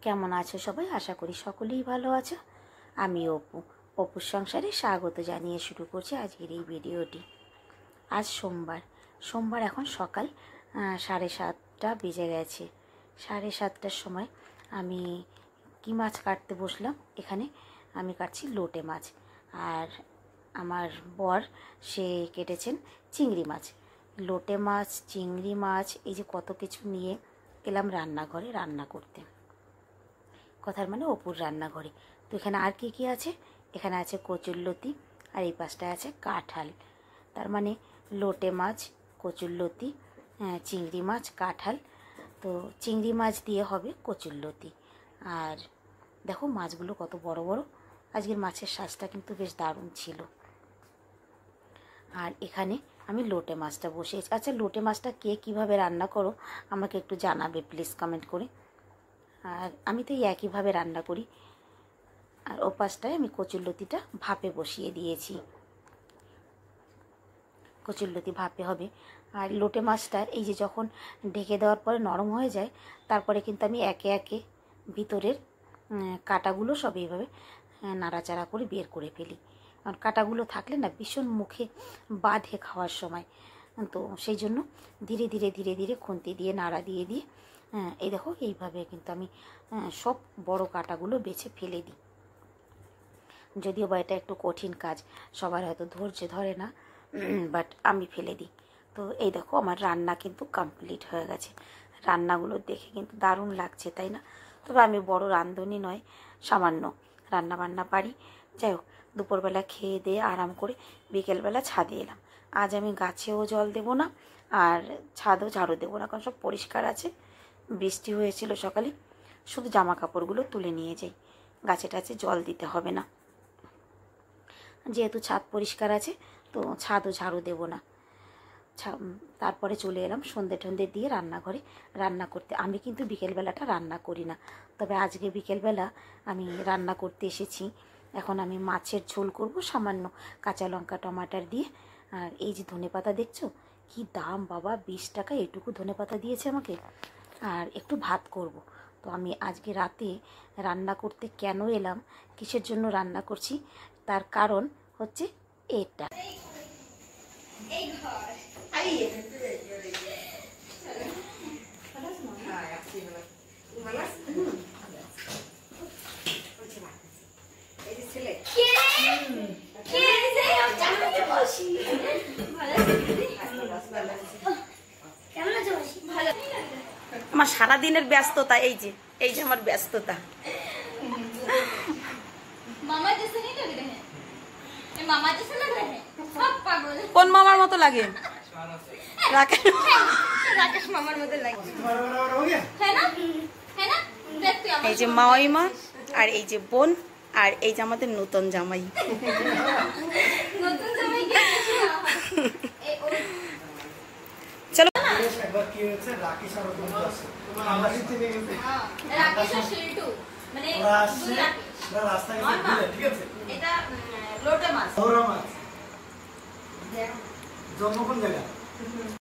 কেমন আছো সবাই? আশা করি সকলেই ভালো আছো। আমি অপুর সংসারে স্বাগত জানিয়ে শুরু করছি আজকের এই ভিডিওটি। আজ সোমবার এখন সকাল 7:30 বেজে গেছে। 7:30টার সময় আমি কি মাছ কাটতে বসলাম। এখানে আমি কাটছি লোটে মাছ, আর আমার বর সে কেটেছেন চিংড়ি মাছ। লোটে মাছ, চিংড়ি মাছ, এই যে কত কিছু নিয়ে এলাম রান্নাঘরে রান্না করতে। কথার মানে অপুর রান্নাঘরে। তো এখানে আর কি কি আছে? এখানে আছে কচুরলতি, আর এই পাশটায় আছে কাঁঠাল। তার মানে লোটে মাছ, কচুরলতি, চিংড়ি মাছ, কাঁঠাল। তো চিংড়ি মাছ দিয়ে হবে কচুরলতি। আর দেখো মাছগুলো কত বড় বড়। আজকের মাছের সাজটা কিন্তু বেশ দারুণ ছিল। আর এখানে আমি লোটে মাছটা বসিয়েছি। আচ্ছা, লোটে মাছটা কে কীভাবে রান্না করো আমাকে একটু জানাবে প্লিজ কমেন্ট করে। আর আমি তো এই একইভাবে রান্না করি। আর ও পাশটায় আমি কচুরলতিটা ভাপে বসিয়ে দিয়েছি। কচুরলতি ভাপে হবে। আর লোটে মাছটা এই যে যখন ঢেকে দেওয়ার পরে নরম হয়ে যায়, তারপরে কিন্তু আমি একে একে ভিতরের কাঁটাগুলো সব এইভাবে নাড়াচাড়া করে বের করে ফেলি। কারণ কাঁটাগুলো থাকলে না ভীষণ মুখে বাঁধে খাওয়ার সময়। তো সেই জন্য ধীরে ধীরে ধীরে ধীরে খুন্তি দিয়ে নাড়া দিয়ে দিয়ে এই দেখো এইভাবে কিন্তু আমি সব বড় কাঁটাগুলো বেছে ফেলে দিই। যদিও বা এটা একটু কঠিন কাজ, সবার হয়তো ধৈর্য ধরে না, বাট আমি ফেলে দিই। তো এই দেখো আমার রান্না কিন্তু কমপ্লিট হয়ে গেছে। রান্নাগুলো দেখে কিন্তু দারুণ লাগছে, তাই না? তবে আমি বড় রাঁধুনি নয়, সামান্য রান্না বান্না পারি। যাই হোক, দুপুরবেলা খেয়ে দিয়ে আরাম করে বিকেলবেলা ছাদে এলাম। আজ আমি গাছেও জল দেবো না, আর ছাদও ঝাড়ু দেবো না, কারণ সব পরিষ্কার আছে। বৃষ্টি হয়েছিল সকালে, শুধু জামা কাপড়গুলো তুলে নিয়ে যাই, গাছে টাছে জল দিতে হবে না। যেহেতু ছাদ পরিষ্কার আছে, তো ছাদও ঝাড়ু দেবো না। তারপরে চলে এলাম সন্ধে টন্ধে দিয়ে রান্নাঘরে রান্না করতে। আমি কিন্তু বিকেলবেলাটা রান্না করি না, তবে আজকে বিকেলবেলা আমি রান্না করতে এসেছি। এখন আমি মাছের ঝোল করব সামান্য কাঁচা লঙ্কা টমাটার দিয়ে। আর এই যে ধনেপাতা দেখছো, কি দাম বাবা, 20 টাকা এটুকু ধনেপাতা দিয়েছে আমাকে। আর একটু ভাত করব। তো আমি আজকে রাতে রান্না করতে কেন এলাম, কিসের জন্য রান্না করছি, তার কারণ হচ্ছে এটা। আমার সারাদিনের ব্যস্ততা, এই যে আমার ব্যস্ততা। কোন মামার মতো লাগে? রাকেশ মামার মতো লাগে। এই যে মাওইমা, আর এই যে বোন, আর এই যে আমাদের নতুন জামাই। চলো জন্ম কোন জায়গা?